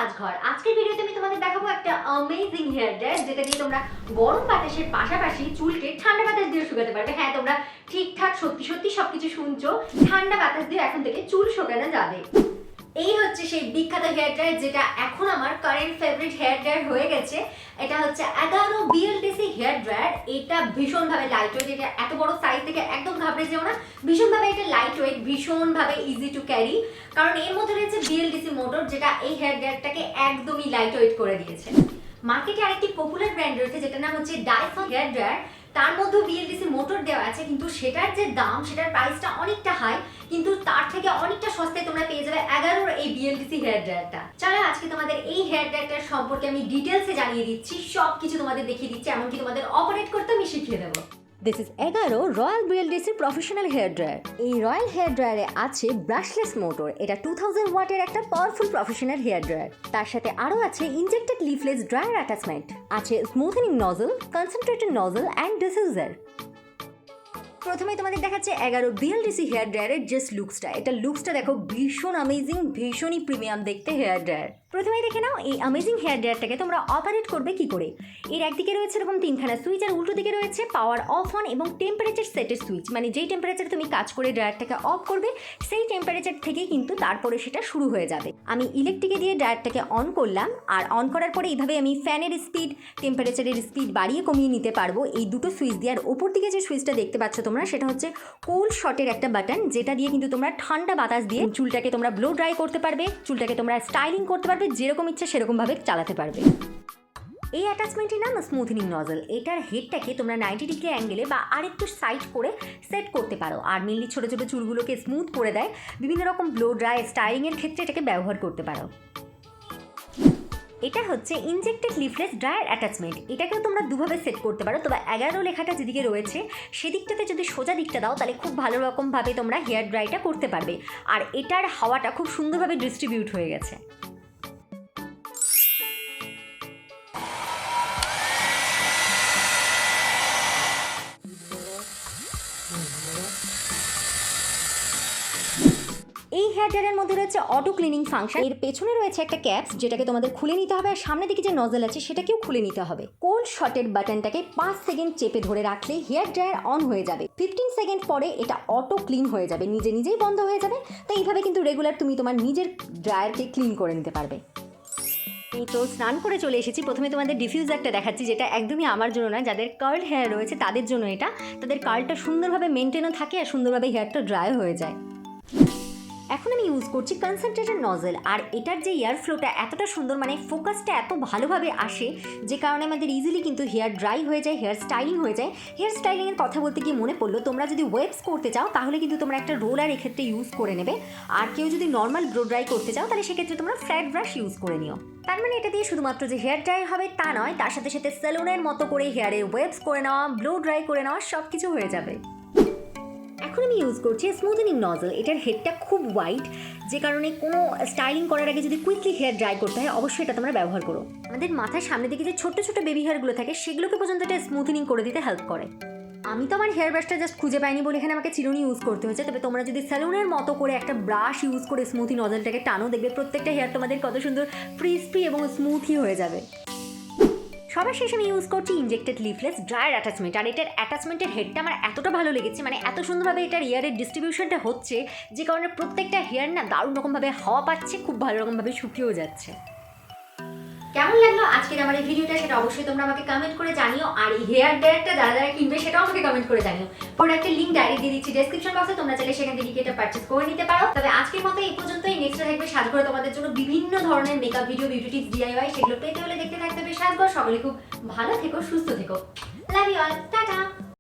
সাজ ঘর। আজকের ভিডিওতে আমি তোমাদের দেখাবো একটা অ্যামেজিং হেয়ার ড্রায়ার যেটা দিয়ে তোমরা গরম বাতাসের পাশাপাশি চুলকে ঠান্ডা বাতাস দিয়ে শুকাতে পারবে। হ্যাঁ, তোমরা ঠিকঠাক সত্যি সবকিছু শুনছো, ঠান্ডা বাতাস দিয়ে এখন থেকে চুল শুকানো যাবে। এই হচ্ছে সেই বিখ্যাত হেয়ার ড্রায়ার যেটা এখন আমার কারেন্ট ফেভারিট হেয়ার ড্রায়ার হয়ে গেছে। এটা হচ্ছে Agaro BLDC হেয়ার ড্রায়ার। এটা ভীষণভাবে লাইট ওয়েট, এটা এত বড় সাইজ থেকে একদম ঘাবড়ে যেও না। ভীষণভাবে এটা লাইট ওয়েট, ভীষণভাবে ইজি টু ক্যারি, কারণ এর মধ্যে রয়েছে BLDC মোটর যেটা এই হেয়ার ড্রায়ারটাকে একদমই লাইট ওয়েট করে দিয়েছে। মার্কেটে আরেকটি পপুলার ব্র্যান্ড রয়েছে যেটার নাম হচ্ছে ডাইফন হেয়ার ড্রায়ার। তার মধ্যে BLDC মোটর দেওয়া আছে, কিন্তু সেটার যে দাম, সেটার প্রাইসটা অনেকটা হাই, কিন্তু তার থেকে অনেকটা সস্তায় তোমরা পেয়ে যাবে Agaroর এই BLDC হেয়ার ড্রায়ারটা। চলো আজকে তোমাদের এই হেয়ার ড্রায়ারটার সম্পর্কে আমি ডিটেলসে জানিয়ে দিচ্ছি, সবকিছু তোমাদের দেখিয়ে দিচ্ছি, এমনকি তোমাদের অপারেট করতে আমি শিখিয়ে দেবো। This is Agaro Royal BLDC Professional Hair Dryer. এই রয়্যাল হেয়ার ড্রায়ারে আছে ব্রাশলেস মোটর। এটা 2000 ওয়াটের একটা পাওয়ারফুল প্রফেশনাল হেয়ার ড্রায়ার। তার সাথে আরও আছে ইনজেক্টেড লিফলেস ড্রায়ার অ্যাটাচমেন্ট, আছে smoothening nozzle, concentrated nozzle and diffuser. প্রথমে তোমাদের দেখাচ্ছে Agaro BLDC হেয়ার ড্রায়ারের জাস্ট লুকসটা। এটা লুকসটা দেখো, ভীষণ অ্যামেজিং, ভীষণই প্রিমিয়াম দেখতে হেয়ার ড্রায়ার। প্রথমে দেখে নাও এই অ্যামেজিং হেয়ার ড্রায়ারটাকে তোমরা অপারেট করবে কি করে। এর একদিকে রয়েছে এরকম তিনখানা সুইচ, আর উল্টো দিকে রয়েছে পাওয়ার অফ অন এবং টেম্পারেচার সেটের সুইচ। মানে যেই টেম্পারেচার তুমি কাজ করে ড্রায়ারটাকে অফ করবে, সেই টেম্পারেচার থেকেই কিন্তু তারপরে সেটা শুরু হয়ে যাবে। আমি ইলেকট্রিকে দিয়ে ড্রায়ারটাকে অন করলাম, আর অন করার পরে এইভাবে আমি ফ্যানের স্পিড, টেম্পারেচারের স্পিড বাড়িয়ে কমিয়ে নিতে পারবো এই দুটো সুইচ দিয়ে। আর ওপর দিকে যে সুইচটা দেখতে পাচ্ছ তোমরা, সেটা হচ্ছে কোল্ড শটের একটা বাটন, যেটা দিয়ে কিন্তু তোমরা ঠান্ডা বাতাস দিয়ে চুলটাকে তোমরা ব্লো ড্রাই করতে পারবে, চুলটাকে তোমরা স্টাইলিং করতে পারবে, যেরকম ইচ্ছা সেরকমভাবে চালাতে পারবে। এই অ্যাটাচমেন্টের নাম স্মুথেনিং নজল। এটার হেডটাকে তোমরা 90 ডিগ্রি অ্যাঙ্গেলে বা আরেকটু সাইড করে সেট করতে পারো, আর মেনলি ছোটো ছোটো চুলগুলোকে স্মুথ করে দেয়। বিভিন্ন রকম ব্লো ড্রাই স্টাইলিংয়ের ক্ষেত্রে এটাকে ব্যবহার করতে পারো। এটা হচ্ছে ইনজেক্টেড লিফলেস ড্রায়ার অ্যাটাচমেন্ট। এটাকেও তোমরা দুভাবে সেট করতে পারো, তবে Agaro লেখাটা যেদিকে রয়েছে সেদিকটাতে যদি সোজা দিকটা দাও, তাহলে খুব ভালো রকমভাবে তোমরা হেয়ার ড্রাইটা করতে পারবে। আর এটার হাওয়াটা খুব সুন্দরভাবে ডিস্ট্রিবিউট হয়ে গেছে। এই হেয়ার ড্রায়ারের মধ্যে রয়েছে অটো ক্লিনিং ফাংশন। এর পেছনে রয়েছে একটা ক্যাপস, যেটাকে তোমাদের খুলে নিতে হবে, আর সামনে দিকে যে নজল আছে সেটাকেও খুলে নিতে হবে। কোল্ড শটের বাটনটাকে 5 সেকেন্ড চেপে ধরে রাখলে হেয়ার ড্রায়ার অন হয়ে যাবে। 15 সেকেন্ড পরে এটা অটো ক্লিন হয়ে যাবে, নিজেই বন্ধ হয়ে যাবে। তো এইভাবে কিন্তু রেগুলার তুমি তোমার নিজের ড্রায়ারকে ক্লিন করে নিতে পারবে। এই তো স্নান করে চলে এসেছি। প্রথমে তোমাদের ডিফিউজারটা দেখাচ্ছি, যেটা একদমই আমার জন্য না, যাদের কার্ল হেয়ার রয়েছে তাদের জন্য এটা। তাদের কার্লটা সুন্দরভাবে মেনটেনও থাকে আর সুন্দরভাবে হেয়ারটা ড্রাই হয়ে যায়। এখন আমি ইউজ করছি কনসেন্ট্রেটেড নজল, আর এটার যে এয়ার ফ্লোটা এতটা সুন্দর, মানে ফোকাসটা এত ভালোভাবে আসে, যে কারণে আমাদের ইজিলি কিন্তু হেয়ার ড্রাই হয়ে যায়, হেয়ার স্টাইলিং হয়ে যায়। হেয়ার স্টাইলিংয়ের কথা বলতে গিয়ে মনে পড়লো, তোমরা যদি ওয়েবস করতে চাও তাহলে কিন্তু তোমরা একটা রোলার এক্ষেত্রে ইউজ করে নেবে, আর কেউ যদি নর্মাল ব্লো ড্রাই করতে চাও তাহলে সেক্ষেত্রে তোমরা ফ্ল্যাট ব্রাশ ইউজ করে নিও। তার মানে এটা দিয়ে শুধুমাত্র যে হেয়ার ড্রাই হবে তা নয়, তার সাথে সাথে সেলুনের মতো করে হেয়ারের ওয়েবস করে নেওয়া, ব্লো ড্রাই করে নেওয়া, সব কিছু হয়ে যাবে। এখন আমি ইউজ করছি স্মুথেনিং নজল। এটার হেডটা খুব ওয়াইড, যে কারণে কোনো স্টাইলিং করার আগে যদি কুইকলি হেয়ার ড্রাই করতে হয়, অবশ্যই এটা তোমরা ব্যবহার করো। আমাদের মাথার সামনে দিকে যে ছোট ছোট বেবি হেয়ারগুলো থাকে, সেগুলোকে পর্যন্ত এটা স্মুথেনিং করে দিতে হেল্প করে। আমি তো আমার হেয়ার ব্রাশটা জাস্ট খুঁজে পাইনি বলে এখানে আমাকে চিরুনি ইউজ করতে হয়েছে। তবে তোমরা যদি স্যালুনের মতো করে একটা ব্রাশ ইউজ করে স্মুথি নজলটাকে টানো, দেখবে প্রত্যেকটা হেয়ার তোমাদের কত সুন্দর ফ্রি এবং স্মুথই হয়ে যাবে। সবার শেষে আমি ইউজ করছি ইনজেক্টেড লিফলেস ড্রায়ার অ্যাটাচমেন্ট। আর এটার অ্যাটাচমেন্টের হেডটা আমার এতটা ভালো লেগেছে, মানে এত সুন্দরভাবে এটার হেয়ারের ডিস্ট্রিবিউশনটা হচ্ছে, যে কারণে প্রত্যেকটা হেয়ার না দারুণ রকমভাবে হাওয়া পাচ্ছে, খুব ভালো রকমভাবে শুকিয়েও যাচ্ছে। কেমন লাগলো আজকের আমার এই ভিডিওটা, সেটা অবশ্যই তোমরা আমাকে কমেন্ট করে জানিও। আর এই হেয়ার ড্রায়ারটা যারা কিনবে সেটাও আমাকে কমেন্ট করে জানিও। প্রোডাক্টের লিংক ডাইরেক্ট দিয়ে দিচ্ছি ডেসক্রিপশন বক্সে, তোমরা চাইলে সেখান থেকে এটা পারচেজ করে নিতে পারো। তবে আজকের মতো এই পর্যন্তই। নেক্সট থাকবে সাজ ঘরে তোমাদের জন্য বিভিন্ন ধরনের makeup video, beauty tips, DIY, সেগুলো পেতে হলে দেখতে থাকতে হবে সাজ ঘর। সকলে খুব ভালো থেকো, সুস্থ থেকো। Love you all, tata.